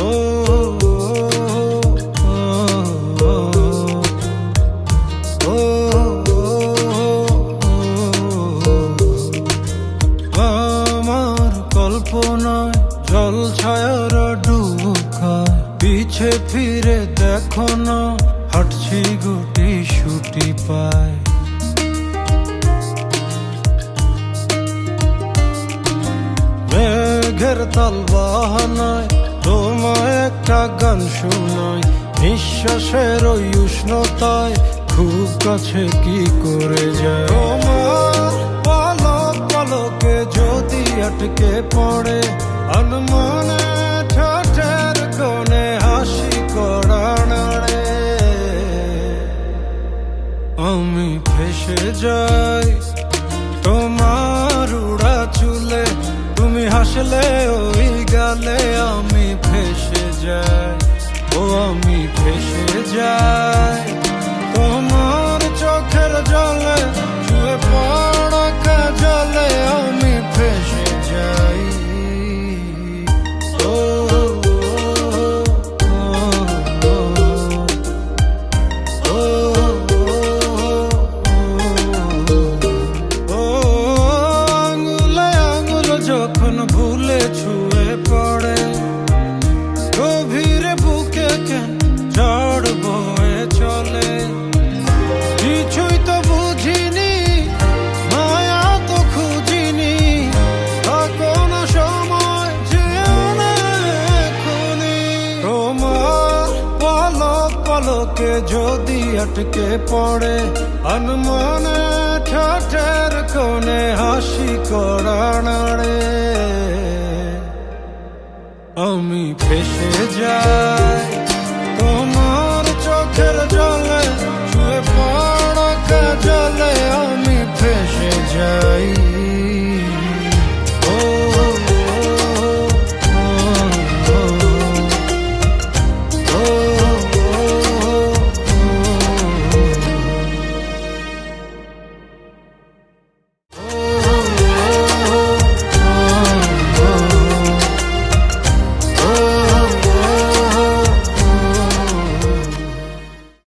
ও আমার কল্পনায় জল ছায়ার ডুব খায়, পিছে ফিরে দেখো না হাঁটছি গুটি সুটি পায়। মেঘের তাল বাহানায় তোমায় একটা গান শোনাই, নিঃশ্বাসের ওই উষ্ণতায় খুব কাছে কি করে যায়। তোমার পলক পলকে যদি আটকে পড়ে আনমনে ঠোঁটের কোণে হাসি করা নাড়ে, আমি ফেসে যাই তোমার উড়া চুলে, তুমি হাসলে ওই গালে আমি ফেসে যাই। ও আমি ফেসে যাই তোমার চোখের জলে, ছুঁয়ে পড়া কাজলে আমি ফেসে যাই। ও আঙুলে আঙুল যখন ভুলে ছুঁয়ে পড়ে, গভীরে বুকে কেন ঝড় বয়ে চলে। কিছুই তো বুঝিনি, মায়া তো খুঁজিনি, থাকো না সময় যেও না এখনই। তোমার পলক পলকে যদি আটকে পড়ে আনমনে ঠোঁটের কোণে হাসি করা নাড়ে, আমি ফেসে যাই।